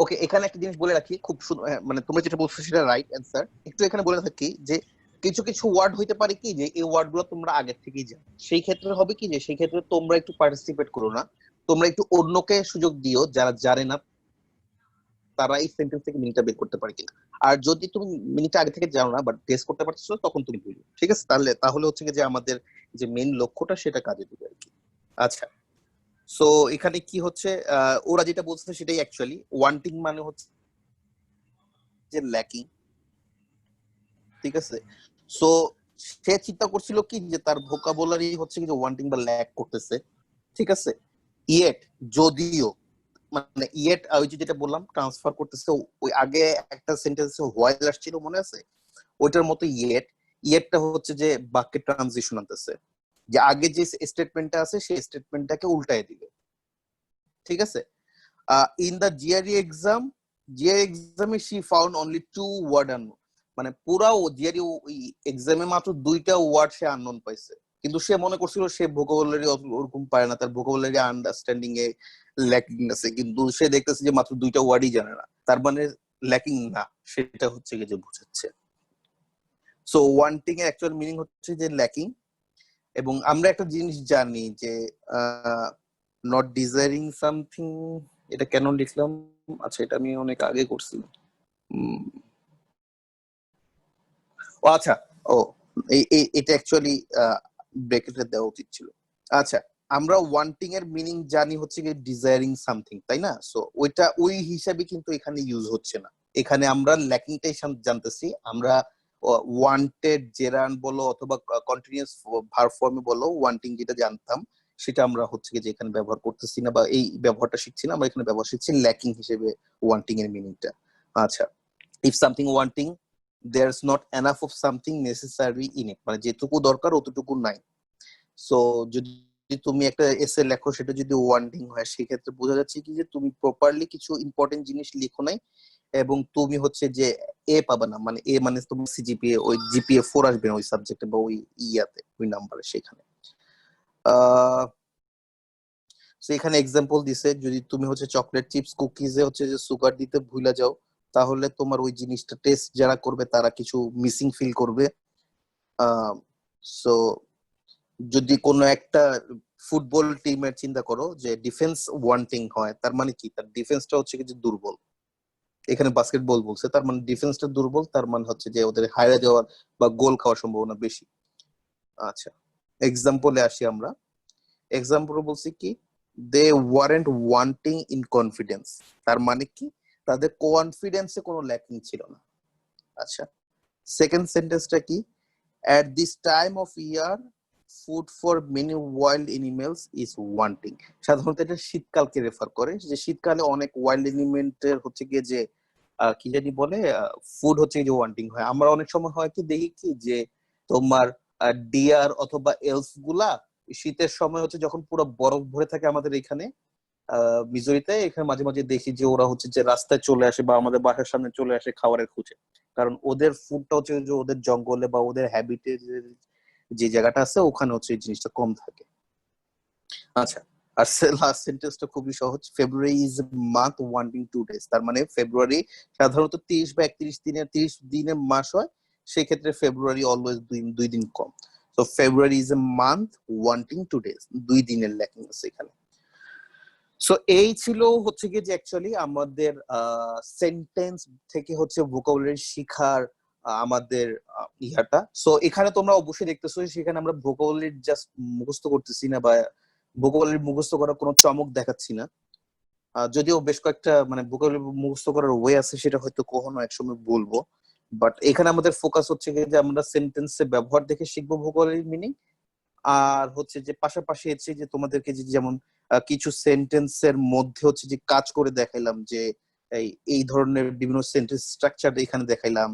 ওকে, এখানে একটা জিনিস বলে রাখি, খুব মানে তোমরা যেটা বলছো সেটা রাইট অ্যান্সার। একটু এখানে বলে থাকি যে কিছু কিছু ওয়ার্ড হইতে পারে কি যে এই ওয়ার্ড গুলো তোমরা আগে থেকেই জানো, সেই ক্ষেত্রে হবে কি যে সেই ক্ষেত্রে তোমরা একটু পার্টিসিপেট করো না, তোমরা একটু অন্যকে সুযোগ দিও যারা জানে না, তারা এই সেন্টেন্স থেকে মিনিংটা বের করতে পারে কিনা। আর যদি তুমি মিনিংটা আগে থেকে জানো না বাট গেস করতে পারছো, তখন তুমি বুঝো। ঠিক আছে, তাহলে হচ্ছে যে আমাদের যে মেইন লক্ষ্যটা সেটা কাজে দিবে আর কি। আচ্ছা, সো এখানে কি হচ্ছে, ওরা যেটা বলছে সেটাই অ্যাকচুয়ালি ওয়ান্টিং মানে হচ্ছে যে ল্যাকিং। ঠিক আছে, সো সে চিন্তা করছিল কি যে তার ভোকাবুলারি হচ্ছে কি যে ওয়ান্টিং বা ল্যাক করতেছে। ঠিক আছে, ইয়েট, যদিও, মানে ইয়েট ওই যে যেটা বললাম ট্রান্সফার করতেছে, ওই আগে একটা সেন্টেন্সে হোয়াইল আসছিল মনে আছে, ওইটার মতো ইয়েটটা হচ্ছে যে বাক্যে ট্রানজিশন আনতেছে, যে আগে যে স্টেটমেন্টটা আছে সেই স্টেটমেন্টটাকে উল্টায় দিবে। ঠিক আছে, ইন দা জিআরই এক্সামে she found only 2 word unknown, মানে পুরা জিআরই এক্সামে মাত্র 2টা ওয়ার্ড সে আননোন পাইছে, কিন্তু সে মনে করছিল সে ভোকাবুলারি ওরকম পারে না, তার ভোকাবুলারি আন্ডারস্ট্যান্ডিং এ ল্যাকিং আছে, কিন্তু সে দেখতেছে যে মাত্র 2টা ওয়ার্ডই জানে না, তার মানে ল্যাকিং না, সেটা হচ্ছে কি যে বোঝাচ্ছে। সো ওয়ান্টিং এর অ্যাকচুয়াল মিনিং হচ্ছে যে ল্যাকিং। এবং আমরা একটা জিনিস জানি যে নট ডিজায়ারিং সামথিং, এটা কেন লিখলাম? আচ্ছা, এটা আমি অনেক আগে করছি। ও আচ্ছা, ও এটা অ্যাকচুয়ালি ব্র্যাকেটে দেওয়া উচিত ছিল। আচ্ছা, আমরা ওয়ান্টিং এর মিনিং জানি হচ্ছে কি ডিজায়ারিং সামথিং, তাই না? সো ওইটা ওই হিসাবে কিন্তু এখানে ইউজ হচ্ছে না, এখানে আমরা ল্যাকিংটাই জানতেছি। আমরা ওয়ান্টেড জেরান বলো অথবা কন্টিনিউয়াস ভার্ব ফর্মে বলো, ওয়ান্টিং যেটা জানতাম সেটা আমরা হচ্ছে কি যে এখানে ব্যবহার করতেছি না, বা এই ব্যবহারটা শিখছি না, আমরা এখানে ব্যবহার শিখছি ল্যাকিং হিসেবে ওয়ান্টিং এর মিনিংটা। আচ্ছা, if something wanting, there's not enough of something necessary in it, মানে যেটুকু দরকার অতটুকু নাই। সো যদি তুমি একটা এসে লেখো, সেটা যদি ওয়ান্টিং হয়, সেক্ষেত্রে বোঝা যাচ্ছে কি যে তুমি প্রপারলি কিছু ইম্পর্টেন্ট জিনিস লিখো নাই, এবং তুমি হচ্ছে যে এ পাবে না, মানে এ মানে তোমার সিজিপিএ ওই জিপিএ 4 আসবে না ওই সাবজেক্টে বা ওই ইয়াতে ওই নাম্বারে সেখানে। আহ তো এখানে এক্সাম্পল দিছে, যদি তুমি হচ্ছে চকলেট চিপস কুকিজে হচ্ছে যে সুগার দিতে ভুলে যাও, তাহলে তোমার ওই জিনিসটা টেস্ট যারা করবে তারা কিছু মিসিং ফিল করবে। সো যদি কোনো একটা ফুটবল টিমের চিন্তা করো যে ডিফেন্স ওয়ান্টিং হয়, তার মানে কি, তার ডিফেন্সটা হচ্ছে কি যে দুর্বল। এখানে বাস্কেটবল বলছে, তার মানে ডিফেন্সটা দুর্বল, তার মানে হচ্ছে যে ওদের হারে যাওয়ার বা গোল খাওয়ার সম্ভাবনা বেশি। আচ্ছা, এক্সাম্পলে আসি আমরা। এক্সাম্পল বলছি কি, দে ওয়ারেন্ট ওয়ান্টিং ইন কনফিডেন্স, তার মানে কি তাদের কনফিডেন্সে কোনো ল্যাকিং ছিল না। আচ্ছা, সেকেন্ড সেন্টেন্সটা কি, at this time of year food for many wild animals is wanting, সাধারণত এটা শীতকালকে রেফার করে, যে শীতকালে অনেক ওয়াইল্ড এলিমেন্টের হচ্ছে গিয়ে যে কি জানি বলে ফুড হচ্ছে যে ওয়ান্টিং হয়। আমরা অনেক সময় হয় কি দেখি কি যে তোমার ডিয়ার অথবা এলস গুলা শীতের সময় হচ্ছে যখন পুরো বরফ ভরে থাকে আমাদের এখানে মিজোরিতে, এখানে মাঝে মাঝে দেখি যে ওরা হচ্ছে যে রাস্তায় চলে আসে বা আমাদের বাসার সামনে চলে আসে খাবারের খুঁজে, কারণ ওদের ফুডটা হচ্ছে যে ওদের জঙ্গলে বা ওদের হ্যাবিটে যে জায়গাটা আছে ওখানে হচ্ছে এই জিনিসটা কম থাকে। আচ্ছা, আর লাস্ট সেন্টেন্সটা খুবই সহজ, February is month wanting 2 days, তার মানে ফেব্রুয়ারি সাধারণত 30 বা 31 দিনের মাস হয়, সেই ক্ষেত্রে ফেব্রুয়ারি অলওয়েজ দুই দিন কম। তো February is a month wanting 2 days, 2 দিনের ল্যাকিং আছে এখানে। সো এই ছিল হচ্ছে কি যে অ্যাকচুয়ালি আমাদের সেন্টেন্স থেকে হচ্ছে ভোকাবুলারি শিখার আমাদের ইহাটা। সো এখানে তোমরা অবশ্যই দেখতেছো সেখানে আমরা ভোকাবুলারি জাস্ট মুখস্থ করতেছি না বা ভোকাবুলারি মুখস্থ করার কোনো চমক দেখাচ্ছি না। যদিও বেশ কয়েকটা মানে ভোকাবুলারি মুখস্থ করার ওয়ে আছে, সেটা হয়তো কখনো একসময় বলবো, বাট এখানে আমাদের ফোকাস হচ্ছে যে আমরা সেন্টেন্সে ব্যবহার দেখে শিখবো ভোকাবুলারি মিনিং। আর হচ্ছে যে পাশাপাশি হচ্ছে যে তোমাদেরকে যেমন কিছু সেন্টেন্সের মধ্যে হচ্ছে যে কাজ করে দেখাইলাম, যে এই ধরনের বিভিন্ন সেন্টেন্স স্ট্রাকচার এখানে দেখাইলাম,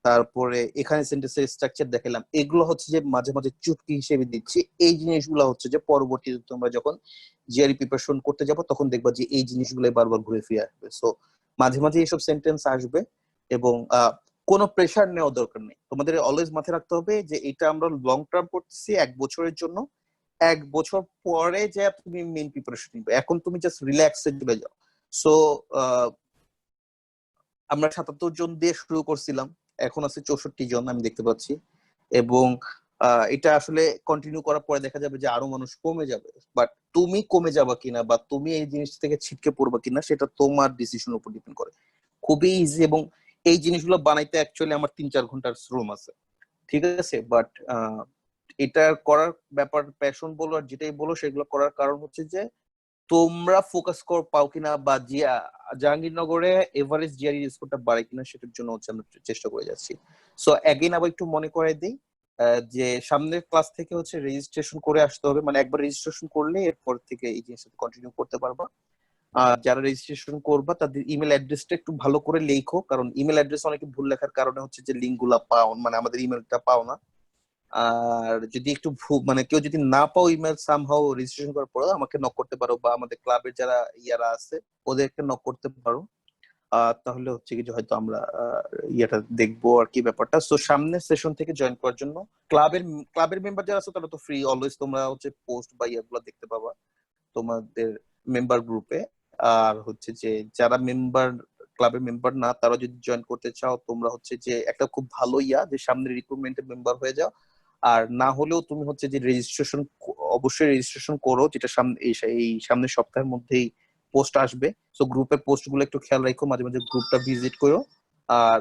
তারপরে এখানে সেন্টেন্সের স্ট্রাকচার দেখাইলাম, এগুলো হচ্ছে যে মাঝে মাঝে চুটকি হিসেবে দিচ্ছি। এই জিনিসগুলো হচ্ছে যে পরবর্তীতে তোমরা যখন জিআরই প্রিপারেশন করতে যাবো তখন দেখবা যে এই জিনিসগুলো বারবার ঘুরে ফিরে আসবে। সো মাঝে মাঝে এইসব সেন্টেন্স আসবে এবং কোনো প্রেশার নেওয়ার দরকার নেই, তোমাদের অলওয়েজ মাথায় রাখতে হবে যে এটা আমরা লং টার্ম করতেছি 1 বছরের জন্য। 1 বছর পরে যে তুমি মেইন প্রিপারেশন নিবে, এখন তুমি জাস্ট রিল্যাক্সে চলে যাও। সো আমরা 77 জন দিয়ে শুরু করছিলাম, এখন আছে 64 জন আমি দেখতে পাচ্ছি, এবং এটা আসলে কন্টিনিউ করার পরে দেখা যাবে যে আরো মানুষ কমে যাবে। বাট তুমি কমে যাবা কিনা বা তুমি এই জিনিস থেকে ছিটকে পড়বা কিনা সেটা তোমার ডিসিশনের উপর ডিপেন্ড করে। খুবই ইজি, এবং এই জিনিসগুলো বানাইতে অ্যাকচুয়ালি আমার 3-4 ঘন্টার শ্রম আছে, ঠিক আছে। বাট এটা করার ব্যাপার প্যাশন বলো আর যেটাই বলো, সেগুলো করার কারণ হচ্ছে যে তোমরা ফোকাস কর পাও কিনা বা জাহাঙ্গীরনগরে এভারেজ জিআরই স্কোরটা বাড়ে কিনা সেটার জন্য হচ্ছে আমরা চেষ্টা করে যাচ্ছি। সো অ্যাগেন আবার একটু মনে করে দিই যে সামনের ক্লাস থেকে হচ্ছে রেজিস্ট্রেশন করে আসতে হবে, মানে একবার রেজিস্ট্রেশন করলে এরপর থেকে এই জিনিসটা কন্টিনিউ করতে পারবা। যারা রেজিস্ট্রেশন করবা তাদের ইমেল অ্যাড্রেসটা একটু ভালো করে লেখো, কারণ ইমেল অ্যাড্রেস অনেকে ভুল লেখার কারণে হচ্ছে যে লিঙ্ক গুলা পাও, মানে আমাদের ইমেলটা পাও না। আর যদি একটু মানে কেউ যদি না পাও ইমেল সামহাও রেজিস্ট্রেশন করার পরে আমাকে নক করতে পারো, বা আমাদের ক্লাবের যারা ইয়ারা আছে ওদেরকে নক করতে পারো। তাহলে হচ্ছে কি যে হয়তো আমরা ইয়েটা দেখবো আর কি ব্যাপারটা। সো সামনের সেশন থেকে জয়েন করার জন্য ক্লাবের মেম্বার যারা আছে তারা তো ফ্রি, অলওয়েজ তোমরা হচ্ছে পোস্ট বা ইয়াগুলো দেখতে পাবা তোমাদের মেম্বার গ্রুপে। আর হচ্ছে যে যারা ক্লাবের মেম্বার না, তারা যদি জয়েন করতে চাও তোমরা হচ্ছে যে একটা খুব ভালো যে সামনে রিক্রুটমেন্টের মেম্বার হয়ে যাও। আর না হলেও তুমি হচ্ছে যে রেজিস্ট্রেশন অবশ্যই রেজিস্ট্রেশন করো, যেটা এই সামনের সপ্তাহের মধ্যেই পোস্ট আসবে। সো গ্রুপের পোস্ট গুলো একটু খেয়াল রাখো, মাঝে মাঝে গ্রুপটা ভিজিট করো, আর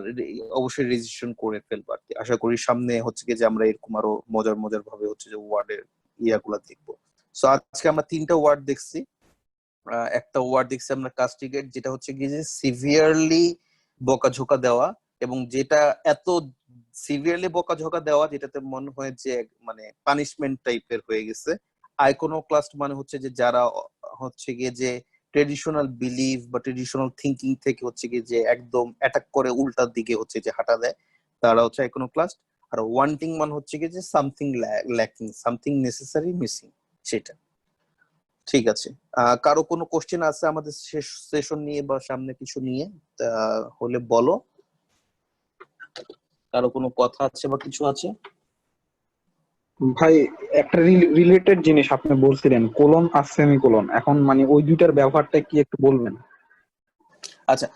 অবশ্যই রেজিস্ট্রেশন করে ফেলবো আর কি। আশা করি সামনে হচ্ছে কি যে আমরা এরকম আরো মজার মজার ভাবে হচ্ছে যে ওয়ার্ডের ইয়াগুলা দেখবো। সো আজকে আমরা 3টা ওয়ার্ড দেখছি। একটা ওয়ার্ড দেখছি আমরা কাস্টিগেট, যেটা হচ্ছে কি যে সিভিয়ারলি বকাঝোকা দেওয়া, এবং যেটা এত সিভিয়ারলি বকাঝোকা দেওয়া যেটাতে মনে হয় যে মানে পানিশমেন্ট টাইপের হয়ে গেছে। আইকোনোক্লাস্ট মানে হচ্ছে যে যারা হচ্ছে গিয়ে যে ট্রেডিশনাল বিলিভ বা ট্রেডিশনাল থিঙ্কিং থেকে হচ্ছে গিয়ে যে একদম অ্যাটাক করে উল্টার দিকে হচ্ছে যে হাঁটা দেয়, তারা হচ্ছে আইকোনোক্লাস্ট। আর ওয়ান্টিং মানে হচ্ছে গিয়ে যে something lacking, something necessary missing, সেটা। ঠিক আছে। কারো কোনো কোশ্চেন আছে আমাদের শেষ সেশন নিয়ে বা সামনে কিছু নিয়ে? হলে বলো, কারো কোনো কথা আছে বা কিছু আছে? ভাই একটা রিলেটেড জিনিস আপনি বলছিলেন কোলন আর সেমিকোলন, এখন মানে ওই দুইটার ব্যবহারটা কি একটু বলবেন? আচ্ছা,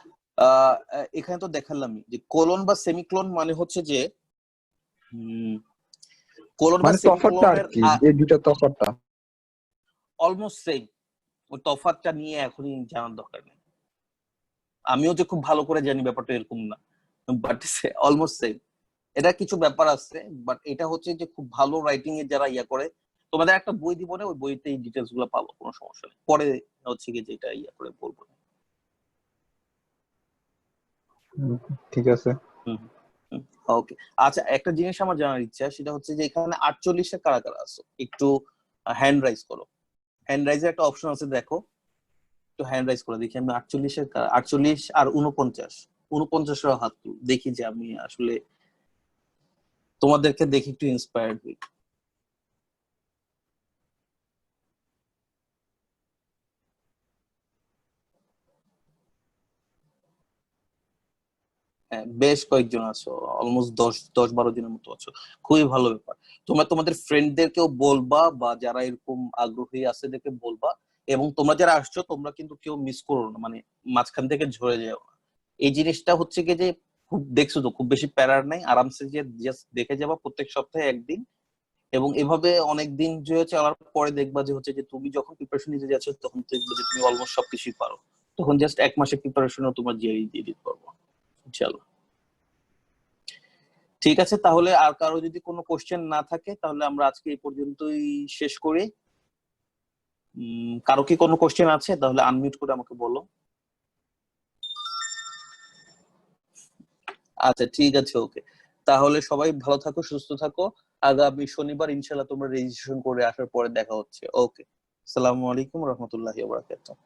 এখানে তো দেখালামই যে কোলন বা সেমিকোলন মানে হচ্ছে যে কোলন বা মানে তফাৎটা আর সেমিকোলনের কি, এই দুইটার তফাৎটা। Almost same. ওই তফাৎটা নিয়ে এখনই জানার দরকার নেই। আমিও যে খুব ভালো করে জানি ব্যাপারটা এরকম না, বাট অলমোস্ট সেম। এটা কিছু ব্যাপার আছে, বাট এটা হচ্ছে যে খুব ভালো রাইটিং এ যারা ইয়া করে, তোমাদের একটা বই দিব না, ওই বইতে এই ডিটেলস গুলো পাবো, কোনো সমস্যা নেই। পরে হচ্ছে কি যেটা ইয়া করে বলবো। ঠিক আছে। ওকে। আচ্ছা, একটা জিনিস আমার জানার ইচ্ছা, সেটা হচ্ছে যে এখানে 48 কারা কারা আছো, একটু হ্যান্ড রাইজ করো। হ্যান্ড রাইজের একটা অপশন আছে, দেখো একটু হ্যান্ড রাইজ করে দেখি। আমি 48 আর 49 হাত তুল, দেখি যে আমি আসলে তোমাদেরকে দেখি একটু ইন্সপায়ার্ড হই। হ্যাঁ, বেশ কয়েকজন আছো, অলমোস্ট 10-12 জনের মতো আছো। খুবই ভালো ব্যাপার। তোমরা তোমাদের ফ্রেন্ডদেরকেও বলবা, বা যারা এরকম আগ্রহী আছে এদেরকে বলবা। এবং তোমরা যারা আসছো, তোমরা কিন্তু কেউ মিস করো না, মানে মাঝখান থেকে ঝরে যাও না। এই জিনিসটা হচ্ছে কি যে খুব দেখছো তো, খুব বেশি প্যারার নাই, আরামসে যে জাস্ট দেখে যাবা প্রত্যেক সপ্তাহে একদিন। এবং এভাবে অনেক দিন যে চলার পরে দেখবা যে হচ্ছে যে তুমি যখন প্রিপারেশন নিতে যাচ্ছ, তখন দেখবে যে তুমি অলমোস্ট সবকিছুই পারো। তখন জাস্ট 1 মাসের প্রিপারেশনও তোমার জিআরই দিয়ে দিতে পারবো ইনশাআল্লাহ। ঠিক আছে, তাহলে আর কারো যদি কোনো কোশ্চেন না থাকে, তাহলে আমরা আজকে এই পর্যন্তই শেষ করি। কারো কি কোনো কোশ্চেন আছে? তাহলে আনমিউট করে আমাকে বলো। আচ্ছা, ঠিক আছে, ওকে। তাহলে সবাই ভালো থাকো, সুস্থ থাকো। আগামী শনিবার ইনশাল্লাহ তোমরা রেজিস্ট্রেশন করে আসার পরে দেখা হচ্ছে। ওকে, আসসালামু আলাইকুম রহমতুল্লাহি ওয়া বারাকাতুহু।